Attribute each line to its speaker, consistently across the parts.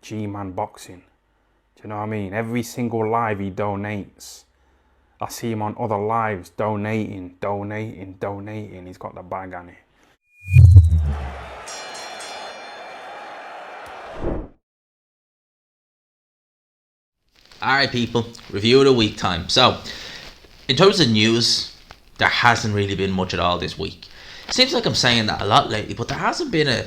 Speaker 1: G-Man Boxing. Do you know what I mean? Every single live he donates. I see him on other lives donating. He's got the bag on it.
Speaker 2: Alright people, review of the week time. So, in terms of news, there hasn't really been much at all this week. Seems like I'm saying that a lot lately, but there hasn't been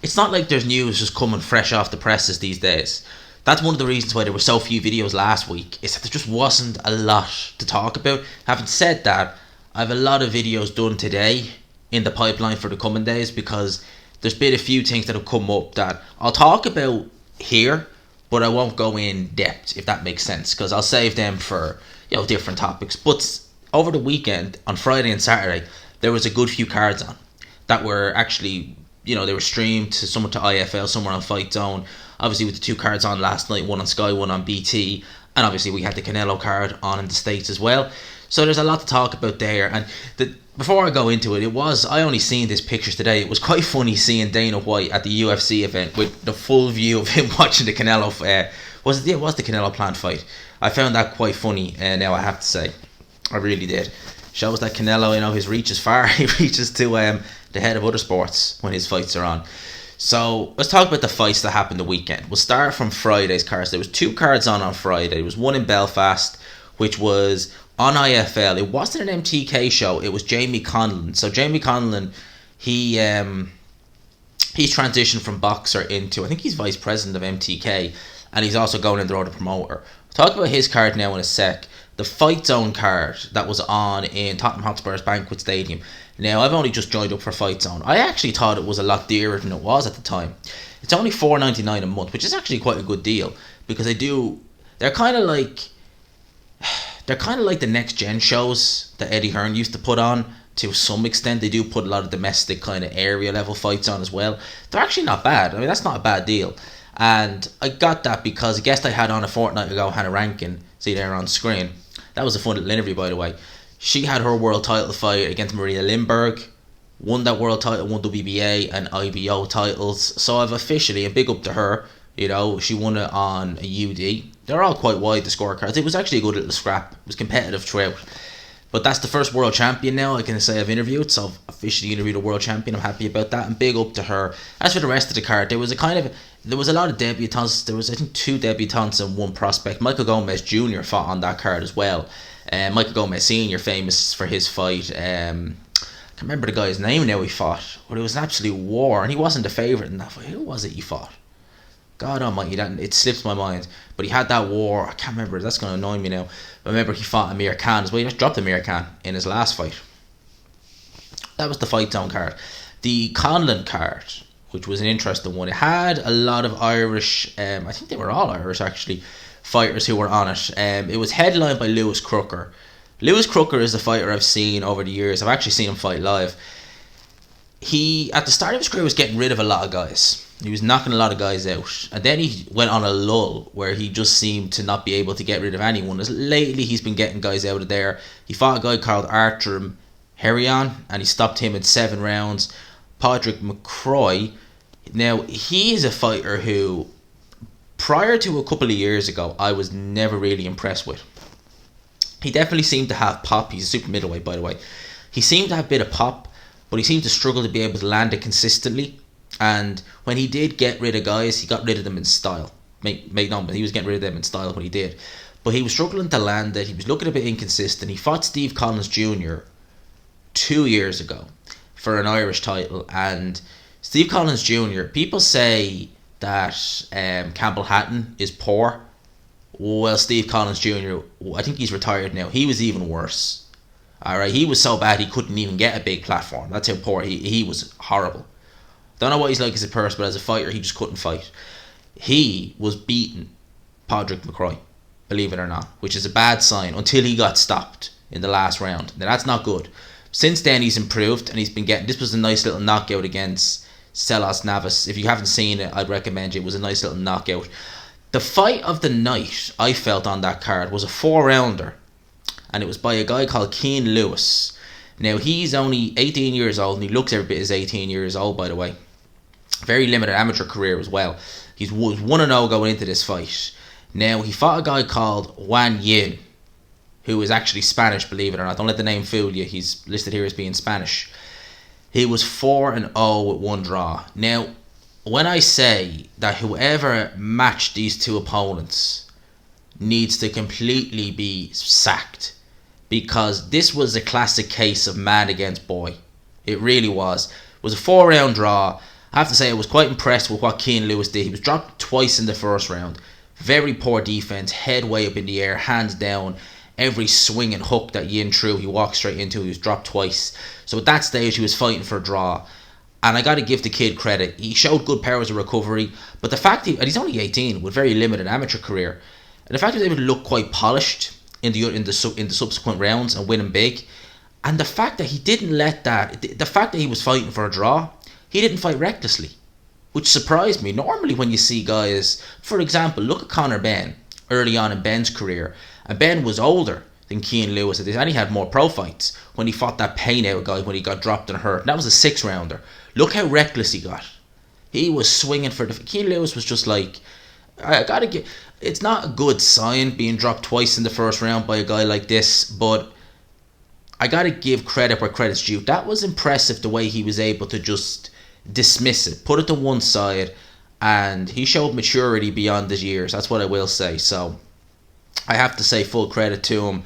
Speaker 2: it's not like there's news just coming fresh off the presses these days. That's one of the reasons why there were so few videos last week, is that there just wasn't a lot to talk about. Having said that, I have a lot of videos done today in the pipeline for the coming days, because there's been a few things that have come up that I'll talk about here, but I won't go in depth, if that makes sense, because I'll save them for different topics. But over the weekend, on Friday and Saturday, there was a good few cards on that were actually, they were streamed, some to IFL, some were on Fight Zone. Obviously with the two cards on last night, one on Sky, one on BT, and obviously we had the Canelo card on in the States as well. So there's a lot to talk about there. And before I go into it, I only seen this pictures today. It was quite funny seeing Dana White at the UFC event with the full view of him watching the Canelo. Was the Canelo planned fight? I found that quite funny. Now I have to say, I really did. Shows that Canelo, his reach is far. He reaches to the head of other sports when his fights are on. So let's talk about the fights that happened the weekend. We'll start from Friday's cards. There was two cards on Friday. There was one in Belfast, which was on IFL. It wasn't an MTK show. It was Jamie Conlon. So Jamie Conlon, he's transitioned from boxer into, I think he's vice president of MTK, and he's also going in the road to promoter. We'll talk about his card now in a sec. The Fight Zone card that was on in Tottenham Hotspur's Banquet Stadium. Now, I've only just joined up for Fight Zone. I actually thought it was a lot dearer than it was at the time. It's only $4.99 a month, which is actually quite a good deal, because they're kind of like the next gen shows that Eddie Hearn used to put on. To some extent, they do put a lot of domestic kind of area level fights on as well. They're actually not bad. I mean, that's not a bad deal. And I got that because a guest I had on a fortnight ago, Hannah Rankin, see there on screen. That was a fun little interview, by the way. She had her world title fight against Maria Lindbergh, won that world title, won WBA and IBO titles. So I've officially, a big up to her, she won it on a UD. They're all quite wide, the scorecards. It was actually a good little scrap. It was competitive throughout. But that's the first world champion now I can say I've interviewed. So I've officially interviewed a world champion. I'm happy about that, and big up to her. As for the rest of the card, there was a lot of debutants. There was, I think, 2 debutants and 1 prospect. Michael Gomez Jr. fought on that card as well. Michael Gomez Sr., famous for his fight. I can't remember the guy's name now he fought, but it was an absolute war, and he wasn't the favourite in that fight. Who was it he fought? God almighty, it slips my mind. But he had that war. I can't remember. That's going to annoy me now. But I remember he fought Amir Khan as well. He just dropped Amir Khan in his last fight. That was the Fight Zone card. The Conlon card, which was an interesting one. It had a lot of Irish, I think they were all Irish actually, fighters who were on it. It was headlined by Lewis Crooker. Lewis Crooker is a fighter I've seen over the years. I've actually seen him fight live. He, at the start of his career, was getting rid of a lot of guys. He was knocking a lot of guys out. And then he went on a lull where he just seemed to not be able to get rid of anyone. As lately, he's been getting guys out of there. He fought a guy called Artur Herion, and he stopped him in 7 rounds. Patrick McCroy. Now, he is a fighter who, prior to a couple of years ago, I was never really impressed with. He definitely seemed to have pop. He's a super middleweight, by the way. He seemed to have a bit of pop, but he seemed to struggle to be able to land it consistently. And when he did get rid of guys, he got rid of them in style. But he was getting rid of them in style when he did. But he was struggling to land it. He was looking a bit inconsistent. He fought Steve Collins Jr. 2 years ago for an Irish title. And Steve Collins Jr., people say that Campbell Hatton is poor. Well, Steve Collins Jr., I think he's retired now. He was even worse. Alright, he was so bad he couldn't even get a big platform. That's how poor he was. Horrible. Don't know what he's like as a person, but as a fighter, he just couldn't fight. He was beating Patrick McCroy, believe it or not, which is a bad sign until he got stopped in the last round. Now, that's not good. Since then, he's improved, and he's been getting... This was a nice little knockout against Celas Navas. If you haven't seen it, I'd recommend it. It was a nice little knockout. The fight of the night, I felt, on that card was a 4-rounder, and it was by a guy called Kane Lewis. Now, he's only 18 years old, and he looks every bit as 18 years old, by the way. Very limited amateur career as well. He was 1-0 going into this fight. Now, he fought a guy called Wan Yin, who is actually Spanish, believe it or not. Don't let the name fool you. He's listed here as being Spanish. He was 4-0 with 1 draw. Now, when I say that whoever matched these two opponents needs to completely be sacked, because this was a classic case of man against boy. It really was. It was a 4-round draw. I have to say I was quite impressed with what Kane Lewis did. He was dropped twice in the first round. Very poor defense, head way up in the air, hands down. Every swing and hook that Yin threw, he walked straight into. He was dropped twice. So at that stage, he was fighting for a draw. And I got to give the kid credit. He showed good powers of recovery. But the fact and he's only 18 with very limited amateur career. And the fact he was able to look quite polished in the subsequent rounds and winning big. And the fact that he didn't let the fact that he was fighting for a draw, he didn't fight recklessly, which surprised me. Normally when you see guys, for example, look at Conor Benn early on in Ben's career, and Ben was older than Kane Lewis at this, and he had more pro fights when he fought that pain out guy when he got dropped and hurt. And that was a 6-rounder. Look how reckless he got. He was swinging for Kane Lewis was just like, I gotta get. It's not a good sign being dropped twice in the first round by a guy like this, but I gotta give credit where credit's due. That was impressive, the way he was able to just dismiss it, put it to one side, and he showed maturity beyond his years. That's what I will say. So I have to say full credit to him.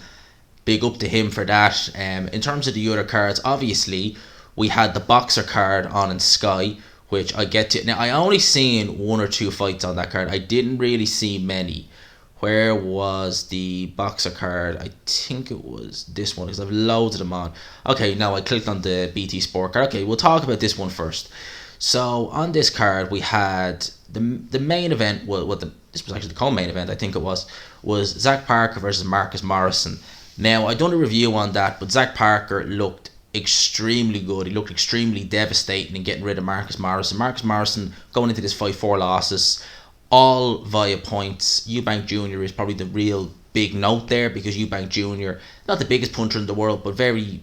Speaker 2: Big up to him for that. In terms of the other cards, obviously we had the boxer card on in Sky, which I get to. Now I only seen 1 or 2 fights on that card. I didn't really see many. Where was the boxer card? I think it was this one, because I've loads of them on. Okay, now I clicked on the BT Sport card. Okay, we'll talk about this one first. So on this card we had the main event. This was actually the co-main event, I think it was Zach Parker versus Marcus Morrison. Now I done a review on that, but Zach Parker looked extremely good. He looked extremely devastating in getting rid of Marcus Morrison. Marcus Morrison going into this fight 4 losses, all via points. Eubank Jr. is probably the real big note there, because Eubank Jr., not the biggest puncher in the world, but very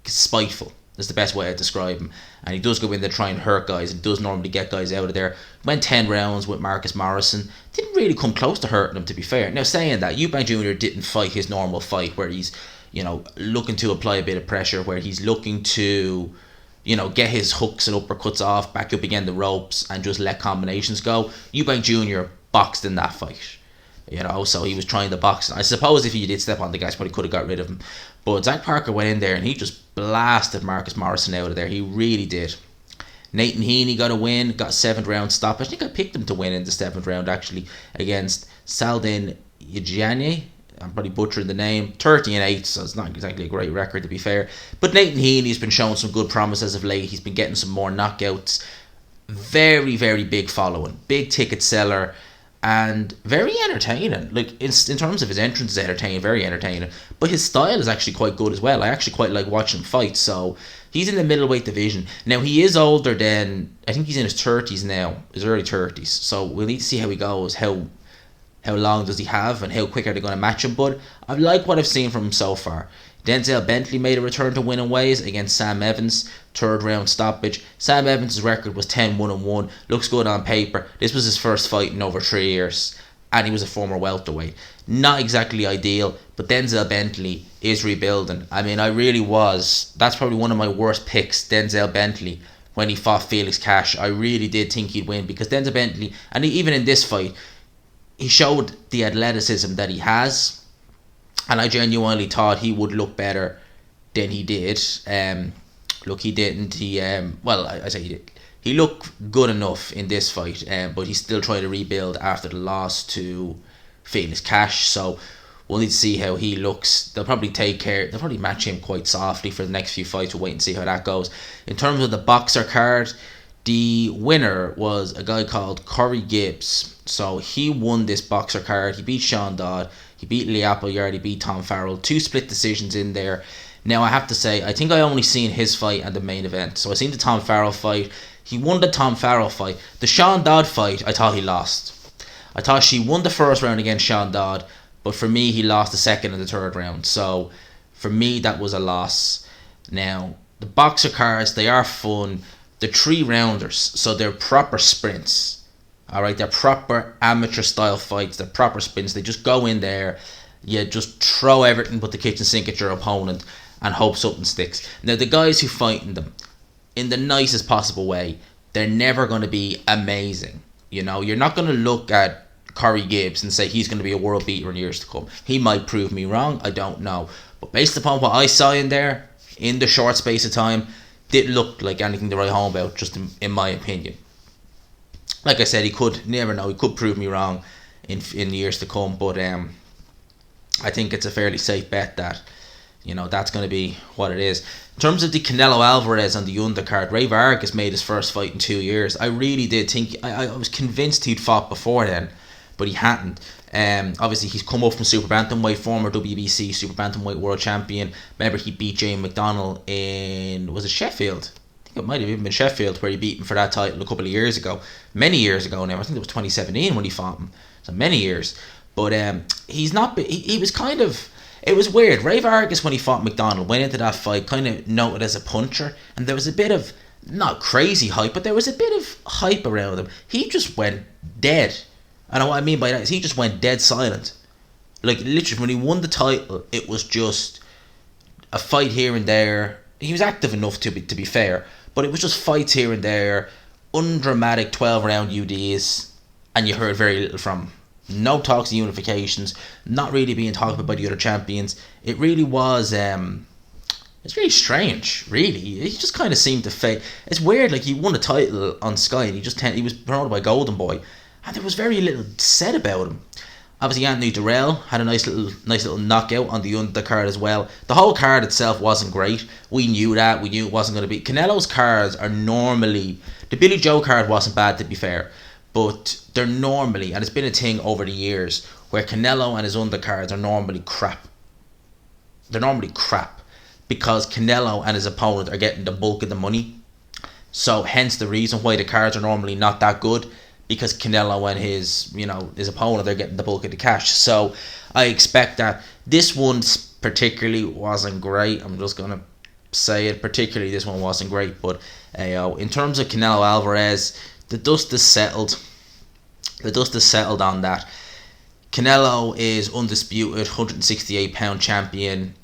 Speaker 2: spiteful. That's the best way to describe him. And he does go in there trying to hurt guys, and does normally get guys out of there. Went 10 rounds with Marcus Morrison. Didn't really come close to hurting him, to be fair. Now, saying that, Eubank Jr. didn't fight his normal fight where he's, looking to apply a bit of pressure, where he's looking to, get his hooks and uppercuts off, back up again the ropes, and just let combinations go. Eubank Jr. boxed in that fight. So he was trying to box. I suppose if he did step on the guys, probably could have got rid of him. But Zach Parker went in there and he just blasted Marcus Morrison out of there. He really did. Nathan Heaney got a win, got a 7th round stoppage. I think I picked him to win in the 7th round, actually, against Saldin Yajani. I'm probably butchering the name. 30-8, so it's not exactly a great record, to be fair. But Nathan Heaney's been showing some good promise as of late. He's been getting some more knockouts. Very, very big following. Big ticket seller. And very entertaining. Like, in terms of his entrance, is entertaining, very entertaining. But his style is actually quite good as well. I actually quite like watching him fight. So he's in the middleweight division. Now, he is older than, I think he's in his 30s now, his early 30s. So we'll need to see how he goes, how long does he have, and how quick are they going to match him. But I like what I've seen from him so far. Denzel Bentley made a return to winning ways against Sam Evans, 3rd round stoppage. Sam Evans' record was 10-1-1. Looks good on paper. This was his first fight in over 3 years, and he was a former welterweight. Not exactly ideal, but Denzel Bentley is rebuilding. I mean, I really was. That's probably one of my worst picks, Denzel Bentley, when he fought Felix Cash. I really did think he'd win, because Denzel Bentley, and even in this fight, he showed the athleticism that he has. And I genuinely thought he would look better than he did. Look, he didn't. I say he did. He looked good enough in this fight, but he's still trying to rebuild after the loss to Felix Cash. So we'll need to see how he looks. They'll probably match him quite softly for the next few fights. We'll wait and see how that goes. In terms of the boxer card, the winner was a guy called Corey Gibbs. So he won this boxer card. He beat Sean Dodd. He beat Lee Appleyard. He beat Tom Farrell. 2 split decisions in there. Now, I have to say, I think I only seen his fight and the main event. So I seen the Tom Farrell fight. He won the Tom Farrell fight. The Sean Dodd fight, I thought he lost. I thought she won the 1st round against Sean Dodd, but for me, he lost the 2nd and the 3rd round. So for me, that was a loss. Now, the boxer cards, they are fun. The 3 rounders, so they're proper sprints. Alright, they're proper amateur style fights. They're proper spins. They just go in there, you just throw everything but the kitchen sink at your opponent and hope something sticks. Now, the guys who fight in them, in the nicest possible way, they're never going to be amazing. You know, you're not going to look at Corey Gibbs and say he's going to be a world beater in years to come. He might prove me wrong, I don't know. But based upon what I saw in there, in the short space of time, didn't look like anything to write home about, just in my opinion. Like I said, he could, never know, he could prove me wrong in years to come, but I think it's a fairly safe bet that, you know, that's going to be what it is. In terms of the Canelo Alvarez on the undercard, Ray Vargas made his first fight in 2 years. I really did think, I was convinced he'd fought before then, but he hadn't. Obviously, he's come up from Super Bantamweight, former WBC Super Bantamweight World Champion. Remember, he beat Jay McDonnell in, was it Sheffield? I think it might have even been Sheffield, where he beat him for that title a couple of years ago. Many years ago now. I think it was 2017 when he fought him. So many years. But he's not, he was kind of, it was weird. Ray Vargas, when he fought McDonnell, went into that fight kind of noted as a puncher. And there was a bit of, not crazy hype, but there was a bit of hype around him. He just went dead. And what I mean by that is he just went dead silent. Like, literally, when he won the title, it was just a fight here and there. He was active enough to be fair, but it was just fights here and there, undramatic 12-round UDs, and you heard very little from him. No talks of unifications, not really being talked about by the other champions. It really was, it's really strange, really. He just kind of seemed to fade. It's weird, like, he won a title on Sky, and he was promoted by Golden Boy, and there was very little said about him. Obviously, Anthony Durrell had a nice little knockout on the undercard as well. The whole card itself wasn't great. We knew that. We knew it wasn't going to be. Canelo's cards are normally, the Billy Joe card wasn't bad, to be fair, but they're normally, and it's been a thing over the years, where Canelo and his undercards are normally crap. They're normally crap because Canelo and his opponent are getting the bulk of the money. So hence the reason why the cards are normally not that good, because Canelo and his opponent, they're getting the bulk of the cash. So I expect that this one particularly wasn't great. I'm just gonna say it. Particularly this one wasn't great. But in terms of Canelo Alvarez, the dust is settled. The dust is settled on that. Canelo is undisputed 168-pound champion.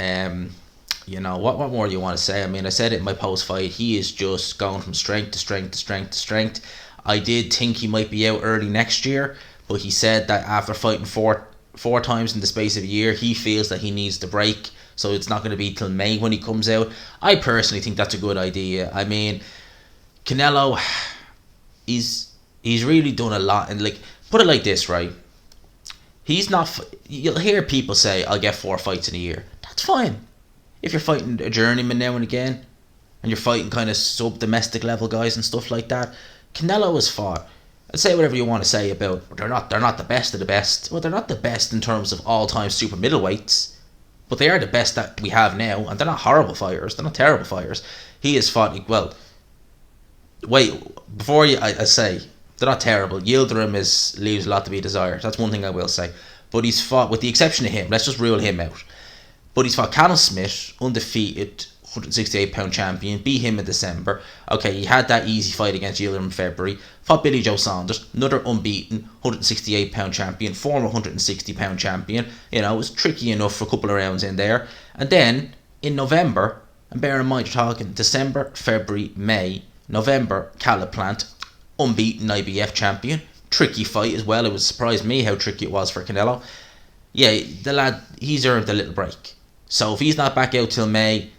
Speaker 2: What more do you want to say? I mean, I said it in my post fight. He is just going from strength to strength to strength to strength. I did think he might be out early next year, but he said that after fighting four times in the space of a year, he feels that he needs to break, so it's not going to be till May when he comes out. I personally think that's a good idea. I mean, Canelo, he's really done a lot, and like, put it like this, right? He's not. You'll hear people say, "I'll get 4 fights in a year." That's fine. If you're fighting a journeyman now and again, and you're fighting kind of sub-domestic level guys and stuff like that. Canelo has fought. I'd say whatever you want to say about they're not the best of the best. Well, they're not the best in terms of all-time super middleweights, but they are the best that we have now, and they're not horrible fighters. They're not terrible fighters. He has fought, well, wait, before I say they're not terrible. Yildirim leaves a lot to be desired. That's one thing I will say. But he's fought, with the exception of him, let's just rule him out. But he's fought Callum Smith, undefeated 168-pound champion, beat him in December. Okay, he had that easy fight against Yildirim in February. Fought Billy Joe Saunders, another unbeaten 168-pound champion, former 160-pound champion. You know, it was tricky enough for a couple of rounds in there. And then, in November, and bear in mind, you're talking December, February, May, November, Caleb Plant, unbeaten IBF champion. Tricky fight as well. It surprised me how tricky it was for Canelo. Yeah, the lad, he's earned a little break. So if he's not back out till May,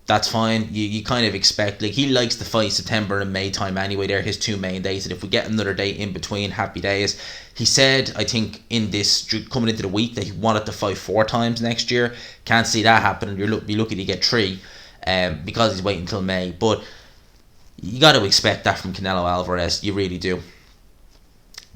Speaker 2: that's fine. You kind of expect, like, he likes to fight September and May time anyway. They're his 2 main days, and if we get another date in between, happy days. He said, I think in this, coming into the week, that he wanted to fight 4 times next year. Can't see that happening. You'll be lucky to get 3 because he's waiting until May. But you got to expect that from Canelo Alvarez. You really do.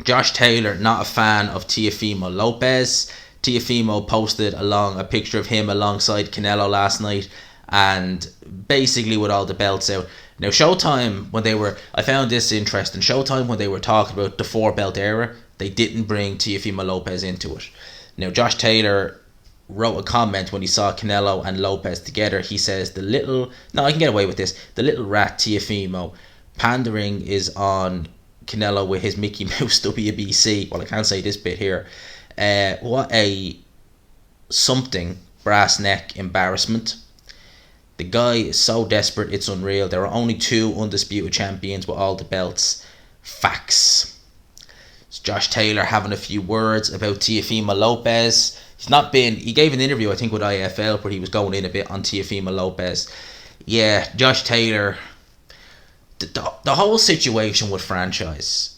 Speaker 2: Josh Taylor, not a fan of Teofimo Lopez. Teofimo posted a picture of him alongside Canelo last night, and basically with all the belts out. Now, Showtime, I found this interesting, Showtime, when they were talking about the 4-belt era, they didn't bring Teofimo Lopez into it. Now, Josh Taylor wrote a comment when he saw Canelo and Lopez together. He says, I can get away with this, the little rat Teofimo, pandering is on Canelo with his Mickey Mouse WBC. Well, I can't say this bit here. What a something brass neck embarrassment. The guy is so desperate, it's unreal. There are only 2 undisputed champions with all the belts. Facts. It's Josh Taylor having a few words about Teofimo Lopez. He gave an interview, I think, with IFL, where he was going in a bit on Teofimo Lopez. Yeah, Josh Taylor. The whole situation with franchise,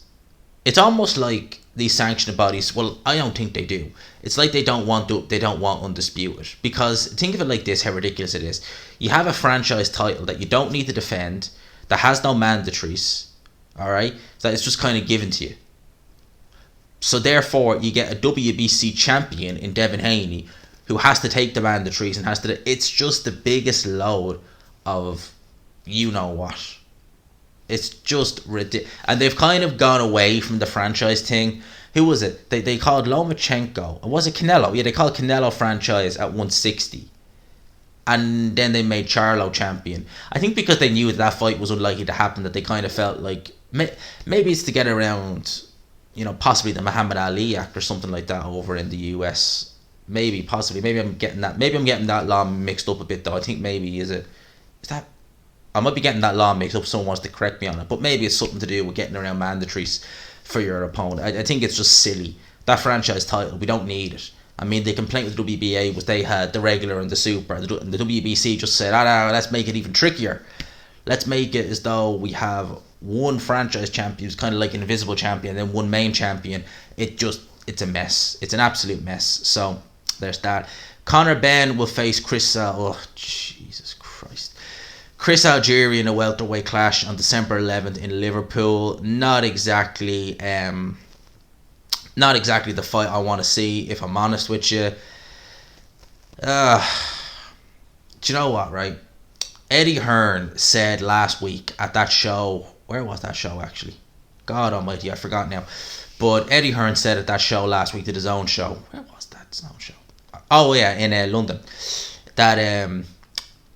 Speaker 2: it's almost like these sanctioning bodies, well, I don't think they do. It's like they don't want undisputed. Because think of it like this, how ridiculous it is. You have a franchise title that you don't need to defend, that has no mandatories, alright? That it's just kind of given to you. So therefore, you get a WBC champion in Devin Heaney, who has to take the mandatories and has to... It's just the biggest load of you-know-what. It's just ridiculous. And they've kind of gone away from the franchise thing. Who was it? They called Lomachenko. Was it Canelo? Yeah, they called Canelo franchise at 160. And then they made Charlo champion. I think because they knew that fight was unlikely to happen, that they kind of felt like... Maybe it's to get around, possibly the Muhammad Ali Act or something like that over in the US. Maybe, possibly. Maybe I'm getting that law mixed up a bit, though. I think maybe, is that... I might be getting that law mixed up, someone wants to correct me on it, but maybe it's something to do with getting around mandatories for your opponent. I think it's just silly. That franchise title, we don't need it. I mean, the complaint with the WBA was they had the regular and the super, and the WBC just said, no, let's make it even trickier. Let's make it as though we have one franchise champion who's kind of like an invisible champion, and then one main champion. It's a mess. It's an absolute mess. So, there's that. Conor Benn will face Chris Algieri in a welterweight clash on December 11th in Liverpool. Not exactly the fight I want to see, if I'm honest with you. Do you know what, right? Eddie Hearn said last week at that show... Where was that show, actually? God almighty, I forgot now. But Eddie Hearn said at that show last week, the Zone show... Where was that Zone show? Oh, yeah, in London. That...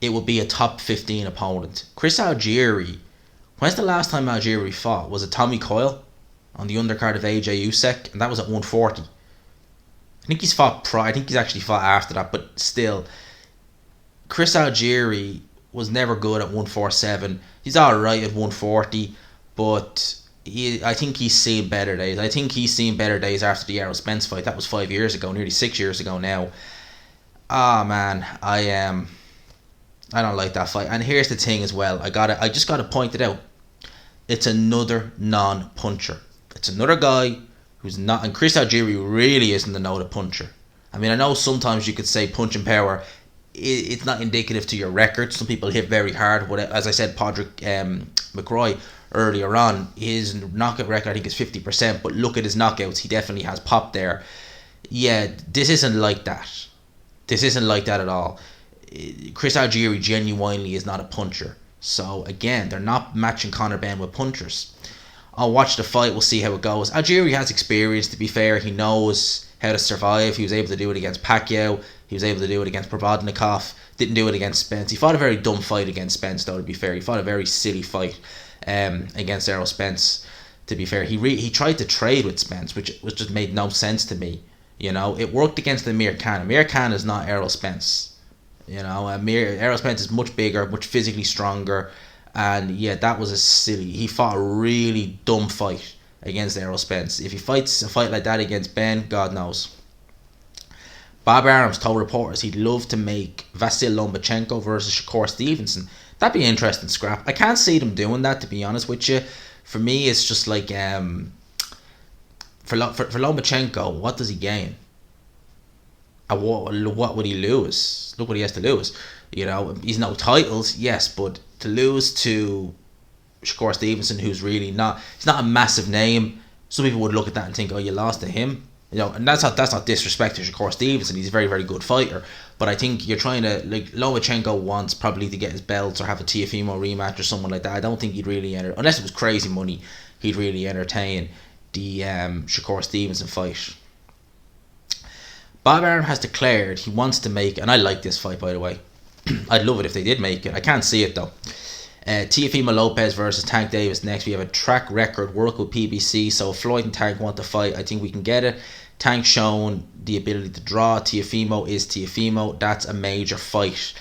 Speaker 2: it would be a top 15 opponent. Chris Algieri, when's the last time Algieri fought? Was it Tommy Coyle on the undercard of AJ Usyk? And that was at 140. I think he's actually fought after that, but still. Chris Algieri was never good at 147. He's alright at 140, but I think he's seen better days. I think he's seen better days after the Errol Spence fight. That was 5 years ago, nearly 6 years ago now. Man, I don't like that fight. And here's the thing as well. I just gotta point it out. It's another non-puncher. It's another guy who's not... And Chris Algieri really isn't a noted puncher. I mean, I know sometimes you could say punching power, it's not indicative to your record. Some people hit very hard. As I said, Podrick McRoy earlier on, his knockout record I think is 50%. But look at his knockouts. He definitely has pop there. Yeah, this isn't like that. This isn't like that at all. Chris Algieri genuinely is not a puncher. So again, they're not matching Conor Benn with punchers. I'll watch the fight, we'll see how it goes. Algieri has experience, to be fair. He knows how to survive. He was able to do it against Pacquiao. He was able to do it against Provodnikov. Didn't do it against Spence. He fought a very dumb fight against Spence, though, to be fair. He fought a very silly fight against Errol Spence, to be fair. He tried to trade with Spence, which just made no sense to me. It worked against Amir Khan. Amir Khan is not Errol Spence. Errol Spence is much bigger, much physically stronger, and yeah, that was he fought a really dumb fight against Errol Spence. If he fights a fight like that against Ben, God knows. Bob Arams told reporters he'd love to make Vasyl Lomachenko versus Shakur Stevenson. That'd be an interesting scrap. I can't see them doing that, to be honest with you. For me, it's just like for Lomachenko, what does he gain? What would he lose? Look what he has to lose. He's no titles, yes, but to lose to Shakur Stevenson, who's really not, he's not a massive name. Some people would look at that and think, oh, you lost to him. And that's not disrespect to Shakur Stevenson. He's a very, very good fighter. But I think you're trying to, Lomachenko wants probably to get his belts or have a Teofimo rematch or someone like that. I don't think he'd really unless it was crazy money, he'd really entertain the Shakur Stevenson fight. Bob Arum has declared he wants to make, and I like this fight, by the way. I'd love it if they did make it. I can't see it, though. Teofimo Lopez versus Tank Davis next. We have a track record work with PBC, so if Floyd and Tank want to fight, I think we can get it. Tank shown the ability to draw. Teofimo is Teofimo. That's a major fight.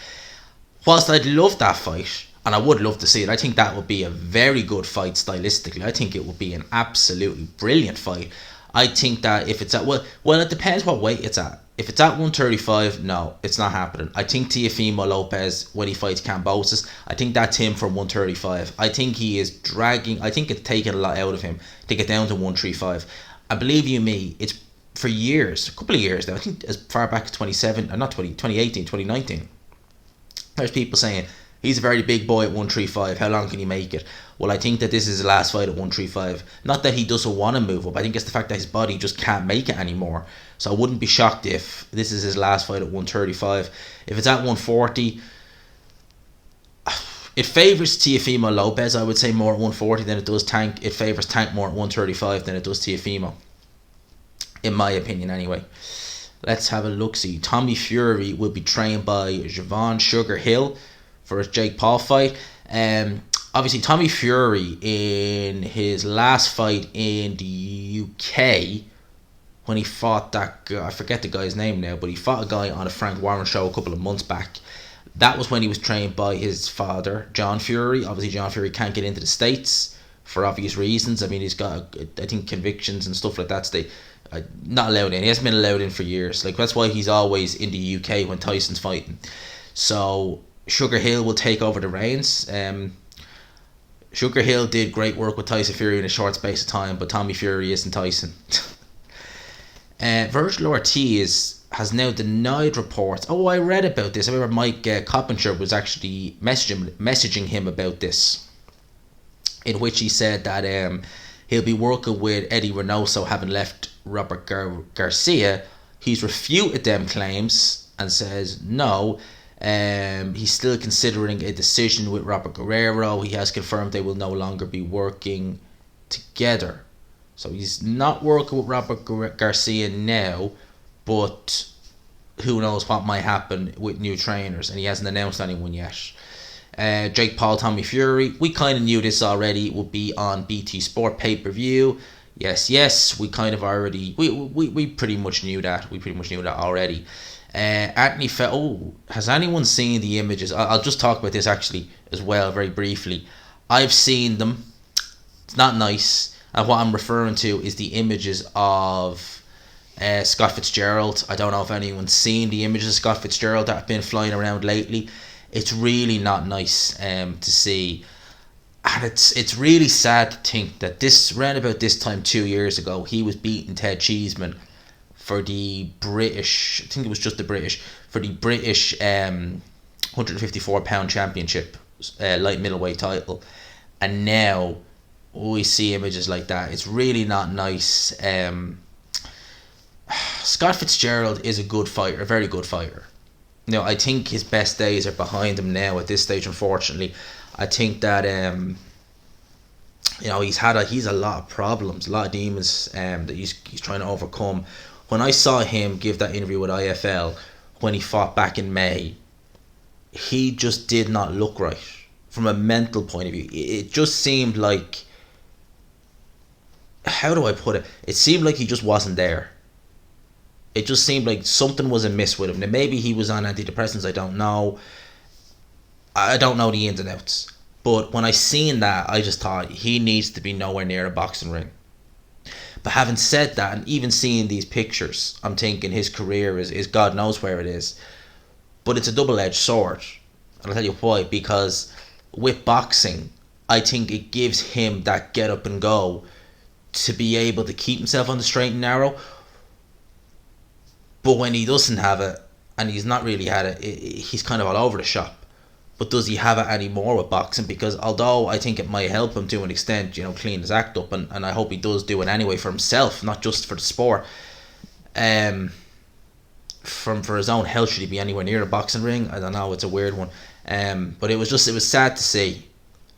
Speaker 2: Whilst I'd love that fight, and I would love to see it, I think that would be a very good fight stylistically. I think it would be an absolutely brilliant fight. I think that if it's at, well, it depends what weight it's at. If it's at 135, no, it's not happening. I think Teofimo Lopez, when he fights Kambosos, I think that's him from 135. I think he is dragging, I think it's taking a lot out of him to get down to 135. And believe you me, it's for years, a couple of years now, I think as far back as 2018, 2019, there's people saying, he's a very big boy at 135, how long can he make it? Well, I think that this is his last fight at 135. Not that he doesn't want to move up, I think it's the fact that his body just can't make it anymore. So I wouldn't be shocked if this is his last fight at 135. If it's at 140, it favours Teofimo Lopez, I would say, more at 140 than it does Tank. It favours Tank more at 135 than it does Teofimo, in my opinion anyway. Let's have a look-see. Tommy Fury will be trained by Javon Sugar Hill for his Jake Paul fight. Obviously, Tommy Fury, in his last fight in the UK, when he fought that guy, I forget the guy's name now, but he fought a guy on a Frank Warren show a couple of months back. That was when he was trained by his father, John Fury. Obviously, John Fury can't get into the States for obvious reasons. I mean, he's got, I think, convictions and stuff like that. So not allowed in. He hasn't been allowed in for years. Like, that's why he's always in the UK when Tyson's fighting. So Sugar Hill will take over the reins. Sugar Hill did great work with Tyson Fury in a short space of time, but Tommy Fury isn't Tyson. Virgil Ortiz has now denied reports. Oh, I read about this. I remember Mike Coppinger was actually messaging him about this, in which he said that he'll be working with Eddie Reynoso, having left Robert Garcia. He's refuted them claims and says no. He's still considering a decision with Robert Guerrero. He has confirmed they will no longer be working together. So he's not working with Robert Garcia now, but who knows what might happen with new trainers, and he hasn't announced anyone yet. Jake Paul, Tommy Fury, we kind of knew this already, would be on BT Sport pay-per-view. Yes, we kind of already, we pretty much knew that. We pretty much knew that already. Anthony has anyone seen the images? I'll just talk about this actually as well very briefly. I've seen them. It's not nice. And what I'm referring to is the images of Scott Fitzgerald. I don't know if anyone's seen the images of Scott Fitzgerald that have been flying around lately. It's really not nice to see. And it's really sad to think that around about this time 2 years ago, he was beating Ted Cheeseman for the British, I think it was just the British, for the British 154 pound championship, light middleweight title. And now we see images like that. It's really not nice. Scott Fitzgerald is a good fighter, a very good fighter. I think his best days are behind him now at this stage, unfortunately. I think that he's a lot of problems, a lot of demons that he's trying to overcome. When I saw him give that interview with IFL when he fought back in May, he just did not look right from a mental point of view. It just seemed like, how do I put it? It seemed like he just wasn't there. It just seemed like something was amiss with him. Now, maybe he was on antidepressants, I don't know. I don't know the ins and outs. But when I seen that, I just thought he needs to be nowhere near a boxing ring. But having said that, and even seeing these pictures, I'm thinking his career is God knows where it is. But it's a double-edged sword. And I'll tell you why. Because with boxing, I think it gives him that get up and go to be able to keep himself on the straight and narrow. But when he doesn't have it, and he's not really had it, he's kind of all over the shop. But does he have it anymore with boxing? Because although I think it might help him to an extent, clean his act up, and I hope he does do it anyway for himself, not just for the sport. For his own health, should he be anywhere near a boxing ring? I don't know, it's a weird one. But it was sad to see.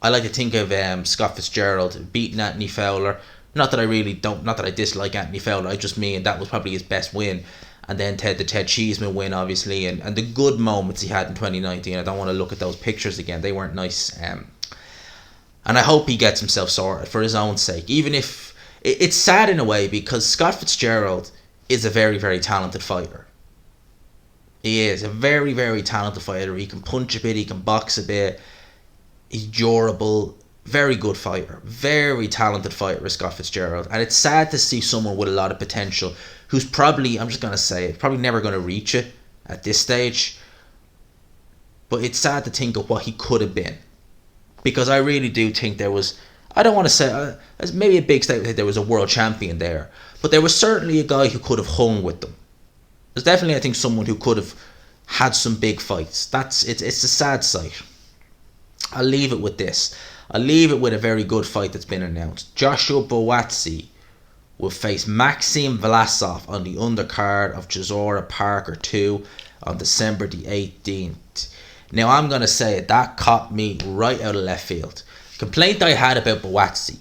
Speaker 2: I like to think of Scott Fitzgerald beating Anthony Fowler. Not that I dislike Anthony Fowler, I just mean that was probably his best win. And then the Ted Cheeseman win, obviously, and the good moments he had in 2019. I don't want to look at those pictures again. They weren't nice. And I hope he gets himself sorted for his own sake. Even if it's sad in a way, because Scott Fitzgerald is a very, very talented fighter. He is a very, very talented fighter. He can punch a bit, he can box a bit. He's durable, very good fighter, very talented fighter is Scott Fitzgerald. And it's sad to see someone with a lot of potential who's probably, I'm just going to say it, probably never going to reach it at this stage. But it's sad to think of what he could have been. Because I really do think there was, I don't want to say, there's maybe a big statement that there was a world champion there. But there was certainly a guy who could have hung with them. There's definitely, I think, someone who could have had some big fights. It's a sad sight. I'll leave it with this. I'll leave it with a very good fight that's been announced. Joshua Buatsi will face Maxim Vlassoff on the undercard of Chisora Parker 2 on December the 18th. Now, I'm going to say it, that caught me right out of left field. The complaint I had about Buatsi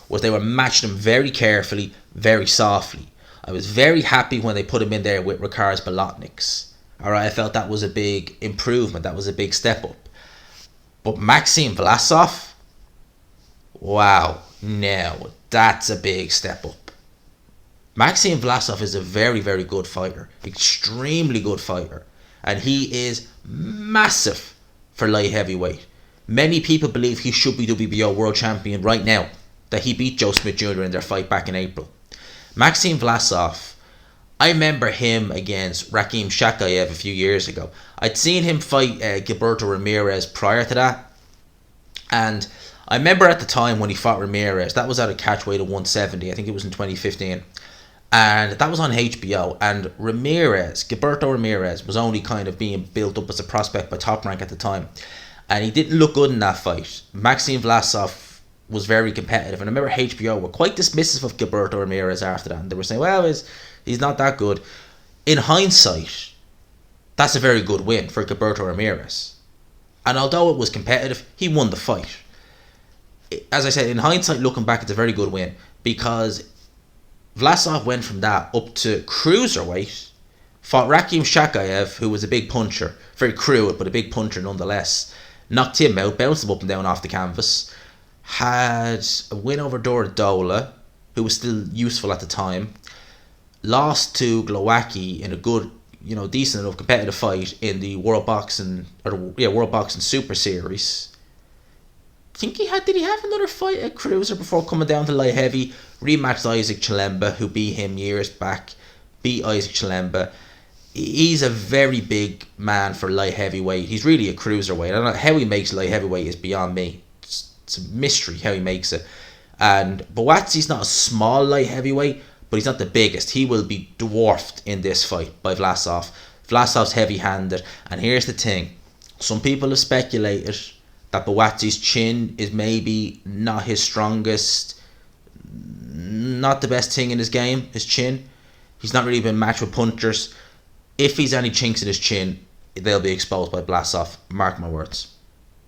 Speaker 2: was they were matching him very carefully, very softly. I was very happy when they put him in there with Ricard's Bolotniks. Alright, I felt that was a big improvement, that was a big step up. But Maxim Vlassoff? Wow, now that's a big step up. Maxim Vlassoff is a very, very good fighter. Extremely good fighter. And he is massive for light heavyweight. Many people believe he should be WBO world champion right now. That he beat Joe Smith Jr. in their fight back in April. Maxim Vlassoff, I remember him against Rakhim Shakayev a few years ago. I'd seen him fight Gilberto Ramirez prior to that. And I remember at the time when he fought Ramirez, that was at a catchweight of 170. I think it was in 2015. And that was on HBO. And Gilberto Ramirez, was only kind of being built up as a prospect by Top Rank at the time. And he didn't look good in that fight. Maxim Vlassoff was very competitive. And I remember HBO were quite dismissive of Gilberto Ramirez after that. And they were saying, well, he's not that good. In hindsight, that's a very good win for Gilberto Ramirez. And although it was competitive, he won the fight. As I said, in hindsight, looking back, it's a very good win. Because Vlassoff went from that up to cruiserweight, fought Rakhim Shakayev, who was a big puncher, very crude, but a big puncher nonetheless. Knocked him out, bounced him up and down off the canvas. Had a win over Dola, who was still useful at the time. Lost to Glowacki in a good, decent enough competitive fight in the World Boxing Super Series. Did he have another fight at cruiser before coming down to light heavy? Rematched Isaac Chilemba, who beat him years back. Beat Isaac Chilemba. He's a very big man for light heavyweight. He's really a cruiserweight. I don't know how he makes light heavyweight is beyond me. It's a mystery how he makes it. And Buatsi's not a small light heavyweight, but he's not the biggest. He will be dwarfed in this fight by Vlassoff. Vlassoff's heavy-handed. And here's the thing. Some people have speculated that Buatsi's chin is maybe not his strongest, not the best thing in his game, his chin. He's not really been matched with punchers. If he's any chinks in his chin, they'll be exposed by Vlassoff. Mark my words.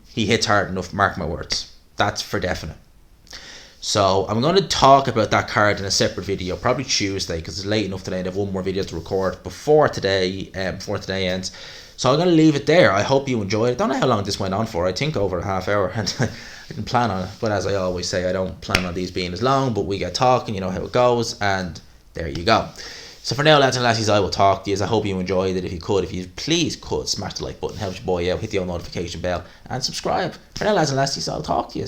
Speaker 2: He hits hard enough, mark my words. That's for definite. So I'm going to talk about that card in a separate video, probably Tuesday, because it's late enough today and I have one more video to record before today ends. So I'm going to leave it there. I hope you enjoyed it. I don't know how long this went on for. I think over a half hour. And I didn't plan on it. But as I always say, I don't plan on these being as long. But we get talking, you know how it goes. And there you go. So for now, lads and lassies, I will talk to you. I hope you enjoyed it. If you please could smash the like button. Helps your boy out. Hit the old notification bell. And subscribe. For now, lads and lassies, I'll talk to you.